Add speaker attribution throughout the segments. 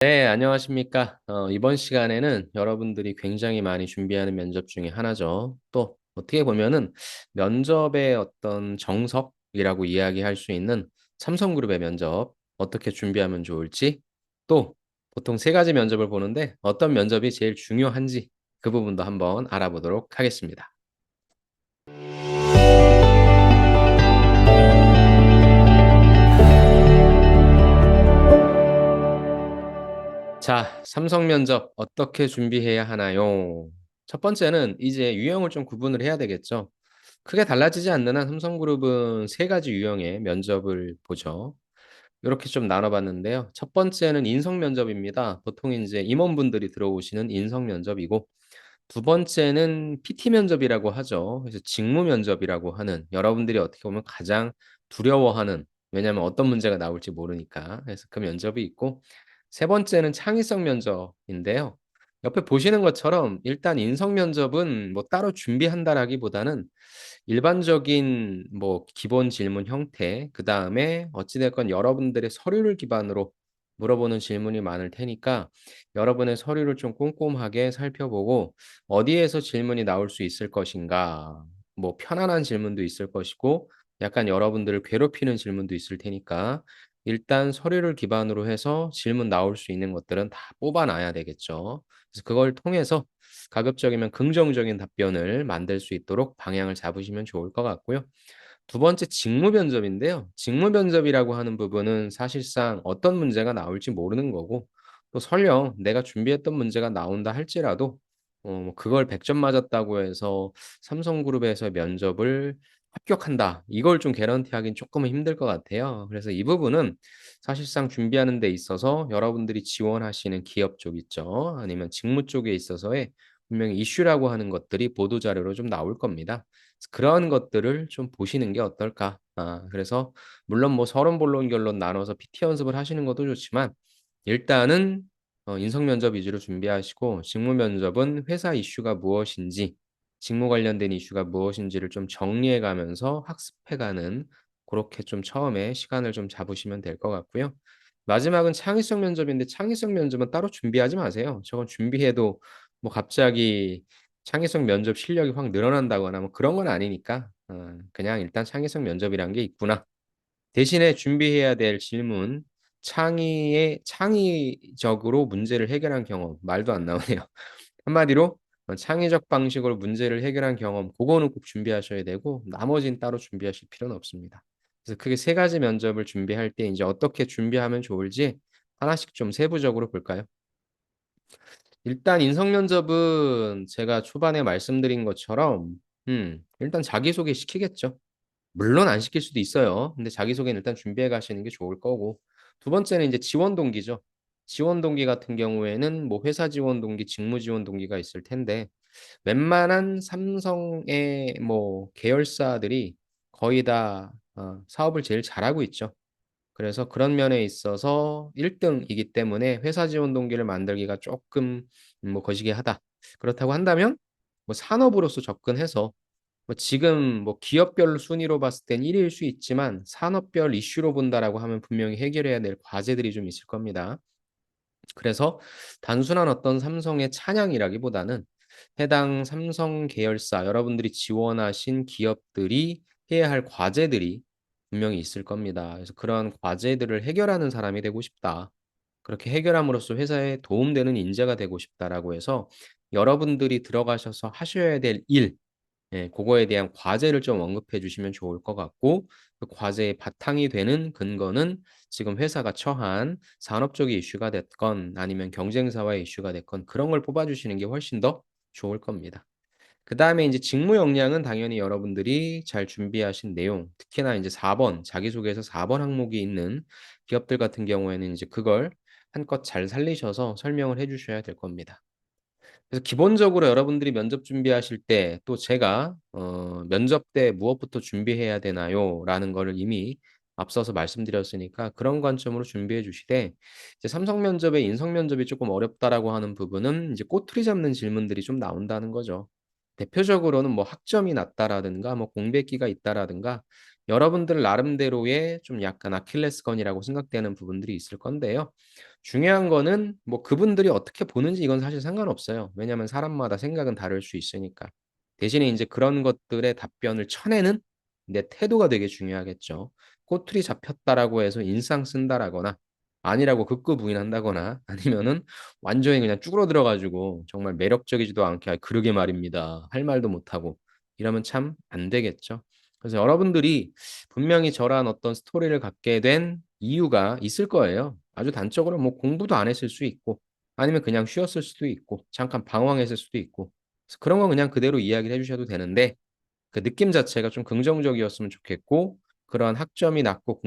Speaker 1: 네, 안녕하십니까. 이번 시간에는 여러분들이 굉장히 많이 준비하는 면접 중에 하나죠. 또 어떻게 보면은 면접의 어떤 정석이라고 이야기할 수 있는 삼성그룹의 면접 어떻게 준비하면 좋을지, 또 보통 세 가지 면접을 보는데 어떤 면접이 제일 중요한지 그 부분도 한번 알아보도록 하겠습니다. 자, 삼성 면접 어떻게 준비해야 하나요? 첫 번째는 이제 유형을 좀 구분을 해야 되겠죠. 크게 달라지지 않는 한 삼성그룹은 세 가지 유형의 면접을 보죠. 이렇게 좀 나눠 봤는데요. 첫 번째는 인성 면접입니다. 보통 이제 임원분들이 들어오시는 인성 면접이고, 두 번째는 PT 면접이라고 하죠. 그래서 직무 면접이라고 하는, 여러분들이 어떻게 보면 가장 두려워하는, 왜냐하면 어떤 문제가 나올지 모르니까. 그래서 그 면접이 있고, 세 번째는 창의성 면접인데요. 옆에 보시는 것처럼 일단 인성 면접은 뭐 따로 준비한다라기보다는 일반적인 뭐 기본 질문 형태, 그다음에 어찌 됐건 여러분들의 서류를 기반으로 물어보는 질문이 많을 테니까 여러분의 서류를 좀 꼼꼼하게 살펴보고 어디에서 질문이 나올 수 있을 것인가. 뭐 편안한 질문도 있을 것이고 약간 여러분들을 괴롭히는 질문도 있을 테니까 일단 서류를 기반으로 해서 질문 나올 수 있는 것들은 다 뽑아 놔야 되겠죠. 그래서 그걸 통해서 가급적이면 긍정적인 답변을 만들 수 있도록 방향을 잡으시면 좋을 것 같고요. 두 번째 직무 면접인데요. 직무 면접이라고 하는 부분은 사실상 어떤 문제가 나올지 모르는 거고 또 설령 내가 준비했던 문제가 나온다 할지라도 뭐 그걸 100점 맞았다고 해서 삼성그룹에서 면접을 합격한다. 이걸 좀 개런티하기는 쪼끔은 힘들 것 같아요. 그래서 이 부분은 사실상 준비하는 데 있어서 여러분들이 지원하시는 기업 쪽 있죠. 아니면 직무 쪽에 있어서의 분명히 이슈라고 하는 것들이 보도 자료로 좀 나올 겁니다. 그래서 그런 것들을 좀 보시는 게 어떨까. 그래서 물론 뭐 서론, 본론, 결론 나눠서 PT 연습을 하시는 것도 좋지만 일단은 인성 면접 위주로 준비하시고 직무 면접은 회사 이슈가 무엇인지 직무 관련된 이슈가 무엇인지를 좀 정리해 가면서 학습해 가는 고렇게 좀 처음에 시간을 좀 잡으시면 될 것 같고요. 마지막은 창의성 면접인데 창의성 면접은 따로 준비하지 마세요. 저건 준비해도 뭐 갑자기 창의성 면접 실력이 확 늘어난다거나 뭐 그런 건 아니니까 그냥 일단 '창의성 면접이란 게 있구나.' 대신에 준비해야 될 질문 창의적으로 문제를 해결한 경험 말도 안 나오네요. 한마디로 창의적 방식으로 문제를 해결한 경험 고거는 꼭 준비하셔야 되고 나머지는 따로 준비하실 필요는 없습니다. 그래서 크게 세 가지 면접을 준비할 때 인제 어떻게 준비하면 좋을지 하나씩 좀 세부적으로 볼까요? 일단 인성 면접은 제가 초반에 말씀드린 것처럼 일단 자기소개 시키겠죠. 물론 안 시킬 수도 있어요. 근데 자기소개는 일단 준비해 가시는 게 좋을 거고 두 번째는 인제 지원 동기죠. 지원 동기 같은 경우에는 뭐 회사 지원 동기, 직무 지원 동기가 있을 텐데 웬만한 삼성의 뭐 계열사들이 거의 다 사업을 제일 잘하고 있죠. 그래서 그런 면에 있어서 1 등이기 때문에 회사 지원 동기를 만들기가 쪼끔 뭐 거시기하다. 그렇다고 한다면 뭐 산업으로서 접근해서 뭐 지금 뭐 기업별 순위로 봤을 땐 1 위일 수 있지만 산업별 이슈로 본다라고 하면 분명히 해결해야 될 과제들이 좀 있을 겁니다. 그래서 단순한 어떤 삼성의 찬양이라기보다는 해당 삼성 계열사 여러분들이 지원하신 기업들이 해야 할 과제들이 분명히 있을 겁니다. 그래서 '그러한 과제들을 해결하는 사람이 되고 싶다. 그렇게 해결함으로써 회사에 도움되는 인재가 되고 싶다.'라고 해서 여러분들이 들어가셔서 하셔야 될 일 고거에 대한 과제를 좀 언급해 주시면 좋을 것 같고 그 과제의 바탕이 되는 근거는 지금 회사가 처한 산업적인 이슈가 됐건 아니면 경쟁사와의 이슈가 됐건 그런 걸 뽑아 주시는 게 훨씬 더 좋을 겁니다. 그다음에 인제 직무 역량은 당연히 여러분들이 잘 준비하신 내용 특히나 인제 4번 자기소개서 4번 항목이 있는 기업들 같은 경우에는 인제 그걸 한껏 잘 살리셔서 설명을 해 주셔야 될 겁니다. 그래서 기본적으로 여러분들이 면접 준비하실 때 또 제가 "면접 때 무엇부터 준비해야 되나요?"라는 거를 이미 앞서서 말씀드렸으니까 그런 관점으로 준비해 주시되 이제 삼성 면접에 인성 면접이 쪼끔 어렵다라고 하는 부분은 이제 꼬투리 잡는 질문들이 좀 나온다는 거죠. 대표적으로는 뭐 학점이 낮다라든가 뭐 공백기가 있다라든가 여러분들 나름대로의 좀 약간 아킬레스건이라고 생각되는 부분들이 있을 건데요. 중요한 거는 뭐 그분들이 어떻게 보는지 이건 사실 상관없어요. 왜냐하면 사람마다 생각은 다를 수 있으니까. 대신에 인제 그런 것들의 답변을 쳐내는 내 태도가 되게 중요하겠죠. 꼬투리 잡혔다라고 해서 인상 쓴다라거나 아니라고 극구부인한다거나 아니면은 완전히 그냥 쭈그러들어 가지고 정말 매력적이지도 않게 "아 그러게 말입니다." 할 말도 못하고 이러면 참 안 되겠죠. 그래서 여러분들이 분명히 저런 어떤 스토리를 갖게 된 이유가 있을 거예요. 아주 단적으로 뭐 공부도 안 했을 수 있고 아니면 그냥 쉬었을 수도 있고 잠깐 방황했을 수도 있고 그래서 그런 건 그냥 그대로 이야기를 해 주셔도 되는데 그 느낌 자체가 좀 긍정적이었으면 좋겠고 그러한 학점이 낮고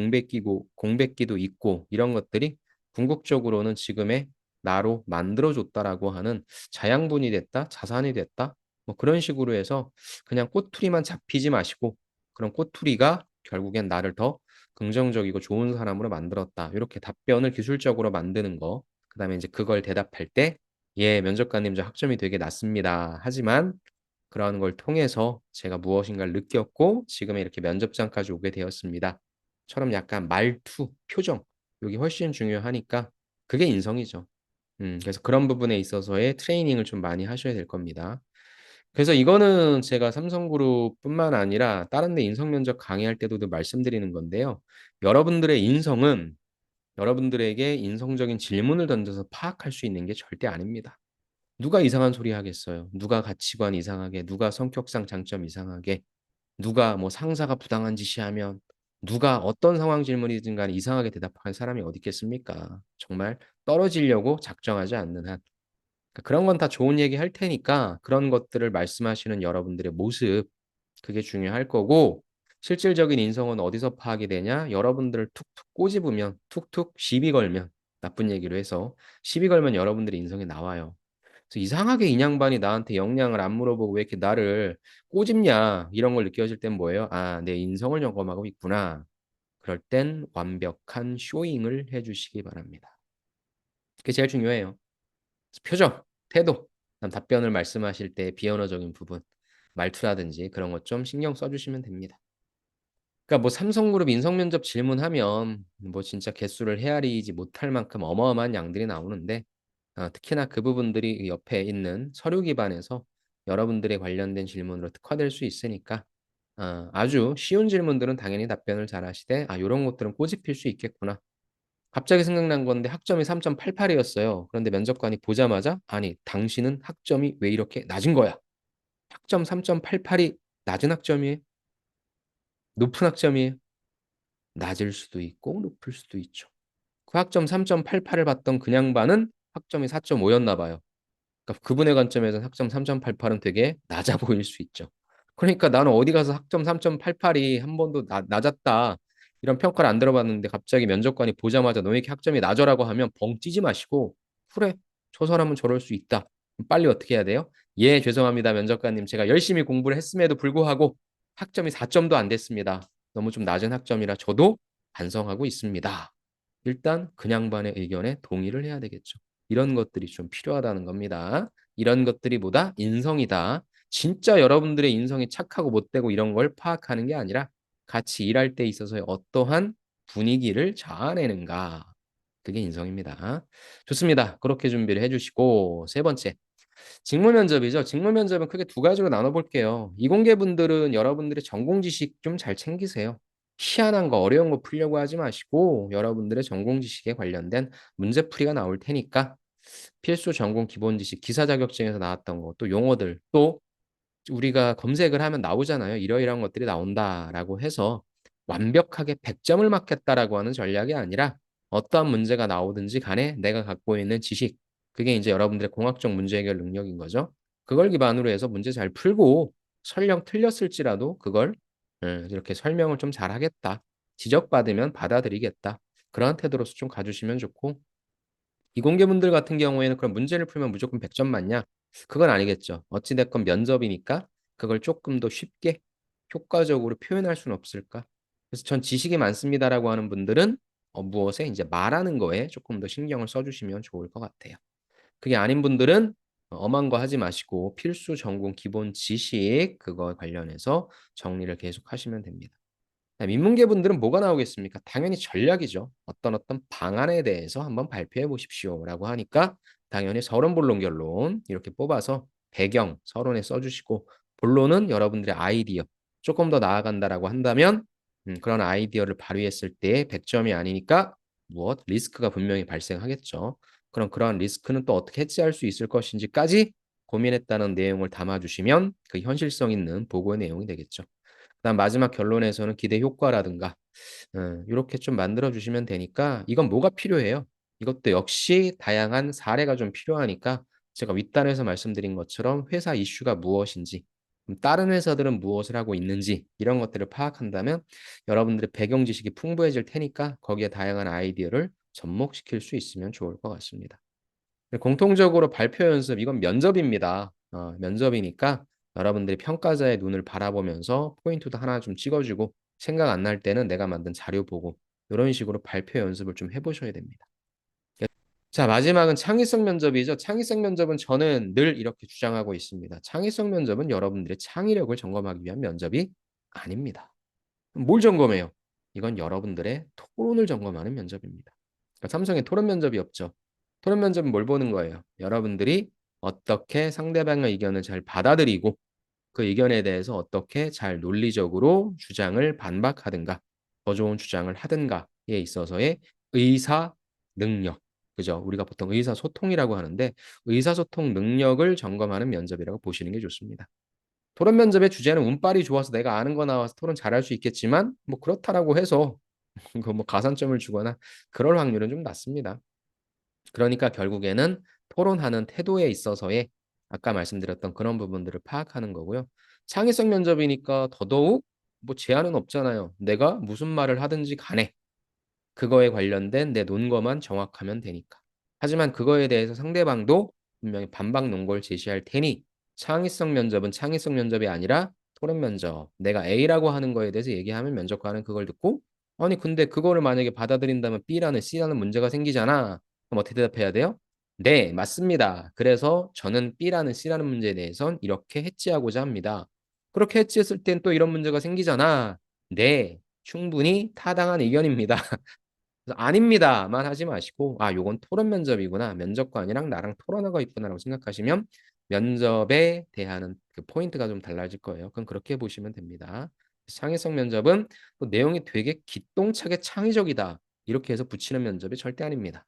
Speaker 1: 공백기도 있고 이런 것들이 궁극적으로는 지금의 나로 만들어 줬다라고 하는 자양분이 됐다, 자산이 됐다 뭐 그런 식으로 해서 그냥 꼬투리만 잡히지 마시고 그런 꼬투리가 결국엔 나를 더 긍정적이고 좋은 사람으로 만들었다. 요렇게 답변을 기술적으로 만드는 거. 그다음에 인제 그걸 대답할 때 "예 면접관님 저 학점이 되게 낮습니다. 하지만 그러한 걸 통해서 제가 무엇인가를 느꼈고 지금의 이렇게 면접장까지 오게 되었습니다." 처럼 약간 말투, 표정 요게 훨씬 중요하니까 그게 인성이죠. 그래서 그런 부분에 있어서의 트레이닝을 좀 많이 하셔야 될 겁니다. 그래서 이거는 제가 삼성그룹뿐만 아니라 다른 데 인성 면접 강의할 때도 늘 말씀드리는 건데요. 여러분들의 인성은 여러분들에게 인성적인 질문을 던져서 파악할 수 있는 게 절대 아닙니다. 누가 이상한 소리 하겠어요. 누가 가치관 이상하게, 누가 성격상 장점 이상하게, 누가 뭐 상사가 부당한 지시하면 누가 어떤 상황 질문이든 간에 이상하게 대답하는 사람이 어디 있겠습니까? 정말 떨어지려고 작정하지 않는 한. 그러니까 그런 건 다 좋은 얘기 할 테니까 그런 것들을 말씀하시는 여러분들의 모습 그게 중요할 거고 실질적인 인성은 어디서 파악이 되냐? 여러분들을 툭툭 꼬집으면 툭툭 시비 걸면 나쁜 얘기로 해서 시비 걸면 여러분들의 인성이 나와요. 그래서 이상하게 이 양반이 나한테 역량을 안 물어보고 왜 이렇게 나를 꼬집냐 이런 걸 느껴질 땐 뭐예요? '아 내 인성을 점검하고 있구나.' 그럴 땐 완벽한 쇼잉을 해 주시기 바랍니다. 그게 제일 중요해요. 표정, 태도, 그다음 답변을 말씀하실 때 비언어적인 부분, 말투라든지 그런 것 좀 신경 써 주시면 됩니다. 그러니까 뭐 삼성그룹 인성면접 질문하면 뭐 진짜 개수를 헤아리지 못할 만큼 어마어마한 양들이 나오는데 특히나 그 부분들이 이 옆에 있는 서류 기반에서 여러분들에 관련된 질문으로 특화될 수 있으니까 아주 쉬운 질문들은 당연히 답변을 잘하시되 '아 요런 것들은 꼬집힐 수 있겠구나.' 갑자기 생각난 건데 학점이 3.88 이었어요. 그런데 면접관이 보자마자 "아니 당신은 학점이 왜 이렇게 낮은 거야?" 학점 3.88이 낮은 학점이에요? 높은 학점이에요? 낮을 수도 있고 높을 수도 있죠. 그 학점 3.88을 받던 그 양반은 학점이 4.5 였나 봐요. 그러니까 그분의 관점에서는 학점 3.88은 되게 낮아 보일 수 있죠. 그러니까 나는 어디 가서 학점 3.88이 한 번도 낮았다 이런 평가를 안 들어봤는데 갑자기 면접관이 보자마자 "너 왜 이렇게 학점이 낮아?"라고 하면 벙 뛰지 마시고 "그래. 저 사람은 저럴 수 있다." 그럼 빨리 어떻게 해야 돼요? "예 죄송합니다 면접관님. 제가 열심히 공부를 했음에도 불구하고 학점이 4 점도 안 됐습니다. 너무 좀 낮은 학점이라 저도 반성하고 있습니다." 일단 그 양반의 의견에 동의를 해야 되겠죠. 이런 것들이 좀 필요하다는 겁니다. 이런 것들이 뭐다? 인성이다. 진짜 여러분들의 인성이 착하고 못되고 이런 걸 파악하는 게 아니라 같이 일할 때 있어서의 어떠한 분위기를 자아내는가. 그게 인성입니다. 좋습니다. 그렇게 준비를 해 주시고 세 번째 직무 면접이죠. 직무 면접은 크게 두 가지로 나눠 볼게요. 이공계분들은 여러분들의 전공 지식 좀 잘 챙기세요. 희한한 거 어려운 거 풀려고 하지 마시고 여러분들의 전공 지식에 관련된 문제풀이가 나올 테니까 필수 전공 기본 지식 기사 자격증에서 나왔던 거 또 용어들 또 우리가 검색을 하면 나오잖아요. "이러이러한 것들이 나온다."라고 해서 완벽하게 100 점을 맞겠다라고 하는 전략이 아니라 어떠한 문제가 나오든지 간에 내가 갖고 있는 지식 그게 인제 여러분들의 공학적 문제 해결 능력인 거죠. 그걸 기반으로 해서 문제 잘 풀고 설령 틀렸을지라도 그걸 이렇게 설명을 좀 잘하겠다. 지적받으면 받아들이겠다. 그러한 태도로서 좀 가 주시면 좋고 이공계분들 같은 경우에는 그럼 문제를 풀면 무조건 100점 맞냐? 그건 아니겠죠. 어찌 됐건 면접이니까 그걸 쪼끔 더 쉽게 효과적으로 표현할 수는 없을까? 그래서 "전 지식이 많습니다."라고 하는 분들은 무엇에 인제 말하는 거에 쪼끔 더 신경을 써 주시면 좋을 것 같아요. 그게 아닌 분들은 엄한 거 하지 마시고 필수 전공 기본 지식 그거에 관련해서 정리를 계속하시면 됩니다. 인문계 분들은 뭐가 나오겠습니까? 당연히 전략이죠. 어떤 방안에 대해서 한번 발표해 보십시오라고 하니까 당연히 서론, 본론, 결론 이렇게 뽑아서 배경 서론에 써주시고 본론은 여러분들의 아이디어 조금 더 나아간다라고 한다면 그런 아이디어를 발휘했을 때 100점이 아니니까 무엇? 리스크가 분명히 발생하겠죠. 그럼 그러한 리스크는 또 어떻게 해지할 수 있을 것인지까지 고민했다는 내용을 담아주시면 그 현실성 있는 보고의 내용이 되겠죠. 그다음 마지막 결론에서는 기대 효과라든가 이렇게 좀 만들어 주시면 되니까 이건 뭐가 필요해요? 이것도 역시 다양한 사례가 좀 필요하니까 제가 윗단에서 말씀드린 것처럼 회사 이슈가 무엇인지 다른 회사들은 무엇을 하고 있는지 이런 것들을 파악한다면 여러분들의 배경 지식이 풍부해질 테니까 거기에 다양한 아이디어를 접목시킬 수 있으면 좋을 것 같습니다. 공통적으로 발표 연습 이건 면접입니다. 면접이니까 여러분들이 평가자의 눈을 바라보면서 포인트도 하나 좀 찍어주고 생각 안 날 때는 내가 만든 자료 보고 이런 식으로 발표 연습을 좀 해보셔야 됩니다. 자, 마지막은 창의성 면접이죠. 창의성 면접은 저는 늘 이렇게 주장하고 있습니다. 창의성 면접은 여러분들의 창의력을 점검하기 위한 면접이 아닙니다. 뭘 점검해요? 이건 여러분들의 토론을 점검하는 면접입니다. 그러니까 삼성에 토론 면접이 없죠. 토론 면접은 뭘 보는 거예요? 여러분들이 어떻게 상대방의 의견을 잘 받아들이고 그 의견에 대해서 어떻게 잘 논리적으로 주장을 반박하든가 더 좋은 주장을 하든가에 있어서의 의사 능력. 그죠? 우리가 보통 의사소통이라고 하는데 의사소통 능력을 점검하는 면접이라고 보시는 게 좋습니다. 토론 면접의 주제는 운빨이 좋아서 내가 아는 거 나와서 토론 잘할 수 있겠지만 뭐 그렇다라고 해서 그 뭐 가산점을 주거나 그럴 확률은 좀 낮습니다. 그러니까 결국에는 토론하는 태도에 있어서의 아까 말씀드렸던 그런 부분들을 파악하는 거고요. 창의성 면접이니까 더더욱 뭐 제한은 없잖아요. 내가 무슨 말을 하든지 간에 그거에 관련된 내 논거만 정확하면 되니까. 하지만 그거에 대해서 상대방도 분명히 반박 논거를 제시할 테니 창의성 면접은 창의성 면접이 아니라 토론 면접. 내가 A라고 하는 거에 대해서 얘기하면 면접관은 그걸 듣고 아니 근데 그거를 만약에 받아들인다면 B라는 C라는 문제가 생기잖아. 그럼 어떻게 대답해야 돼요? 네, 맞습니다. 그래서 저는 B라는 C라는 문제에 대해선 이렇게 해지하고자 합니다. 그렇게 해지했을 땐 또 이런 문제가 생기잖아. 네, 충분히 타당한 의견입니다. 그래서 아닙니다만 하지 마시고 아 요건 토론 면접이구나 면접관이랑 나랑 토론하고 있구나라고 생각하시면 면접에 대한 그 포인트가 좀 달라질 거예요. 그럼 그렇게 보시면 됩니다. 창의성 면접은 또 내용이 되게 기똥차게 창의적이다 이렇게 해서 붙이는 면접이 절대 아닙니다.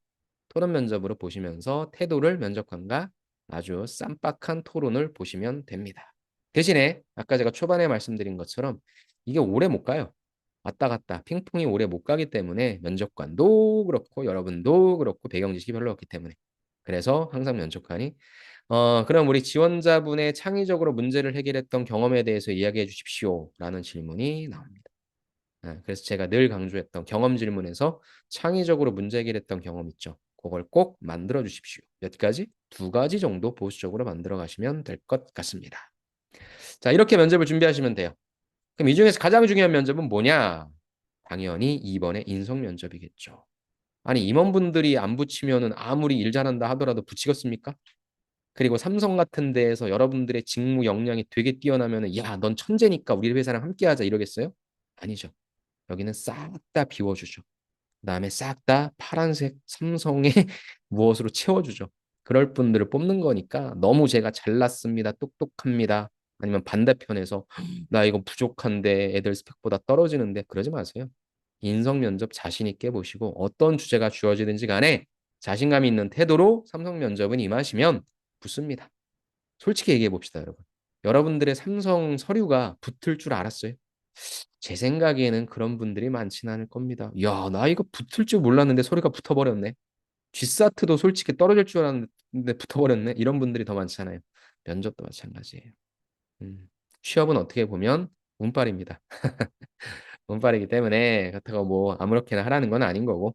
Speaker 1: 토론 면접으로 보시면서 태도를 면접관과 아주 쌈박한 토론을 보시면 됩니다. 대신에 아까 제가 초반에 말씀드린 것처럼 이게 오래 못 가요. 왔다 갔다 핑퐁이 오래 못 가기 때문에 면접관도 그렇고 여러분도 그렇고 배경 지식이 별로 없기 때문에 그래서 항상 면접관이 그럼 우리 지원자분의 창의적으로 문제를 해결했던 경험에 대해서 이야기해 주십시오라는 질문이 나옵니다. 그래서 제가 늘 강조했던 경험 질문에서 창의적으로 문제 해결했던 경험 있죠. 그걸 꼭 만들어 주십시오. 몇 가지? 두 가지 정도 보수적으로 만들어 가시면 될 것 같습니다. 자, 이렇게 면접을 준비하시면 돼요. 그럼 이 중에서 가장 중요한 면접은 뭐냐? 당연히 2번의 인성 면접이겠죠. 아니 임원분들이 안 붙이면은 아무리 일 잘한다 하더라도 붙이겠습니까? 그리고 삼성 같은 데에서 여러분들의 직무 역량이 되게 뛰어나면은 야, 넌 천재니까 우리 회사랑 함께 하자 이러겠어요? 아니죠. 여기는 싹 다 비워주죠. 그다음에 싹 다 파란색 삼성의 무엇으로 채워주죠. 그럴 분들을 뽑는 거니까 너무 제가 잘났습니다. 똑똑합니다. 아니면 반대편에서 나 이거 부족한데 애들 스펙보다 떨어지는데 그러지 마세요. 인성 면접 자신 있게 보시고 어떤 주제가 주어지든지 간에 자신감 있는 태도로 삼성 면접은 임하시면 붙습니다. 솔직히 얘기해 봅시다, 여러분. 여러분들의 삼성 서류가 붙을 줄 알았어요? 제 생각에는 그런 분들이 많지는 않을 겁니다. 야, 나 이거 붙을 줄 몰랐는데 서류가 붙어버렸네. G사트도 솔직히 떨어질 줄 알았는데 붙어버렸네. 이런 분들이 더 많잖아요. 면접도 마찬가지예요. 음. 취업은 어떻게 보면 운빨입니다. 운빨이기 때문에 그렇다고 뭐 아무렇게나 하라는 건 아닌 거고.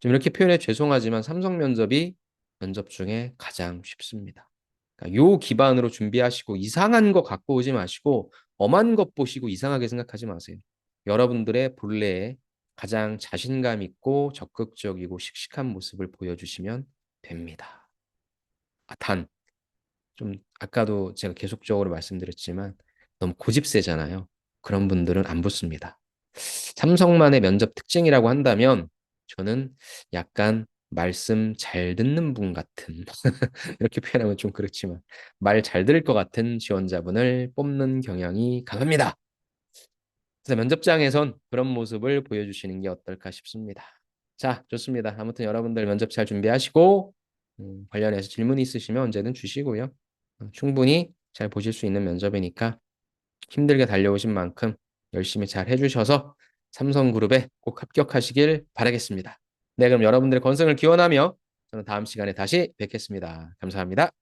Speaker 1: 좀 이렇게 표현해 죄송하지만 삼성 면접이 면접 중에 가장 쉽습니다. 그러니까 요 기반으로 준비하시고 이상한 거 갖고 오지 마시고 엄한 것 보시고 이상하게 생각하지 마세요. 여러분들의 본래의 가장 자신감 있고 적극적이고 씩씩한 모습을 보여주시면 됩니다. 단, 좀 아까도 제가 계속적으로 말씀드렸지만 너무 고집세잖아요. 그런 분들은 안 붙습니다. 삼성만의 면접 특징이라고 한다면 저는 약간 말씀 잘 듣는 분 같은 이렇게 표현하면 좀 그렇지만 말 잘 들을 것 같은 지원자분을 뽑는 경향이 강합니다. 그래서 면접장에선 그런 모습을 보여주시는 게 어떨까 싶습니다. 자, 좋습니다. 아무튼 여러분들 면접 잘 준비하시고 관련해서 질문 있으시면 언제든 주시고요. 충분히 잘 보실 수 있는 면접이니까 힘들게 달려오신 만큼 열심히 잘 해주셔서 삼성그룹에 꼭 합격하시길 바라겠습니다. 네, 그럼 여러분들의 건승을 기원하며 저는 다음 시간에 다시 뵙겠습니다. 감사합니다.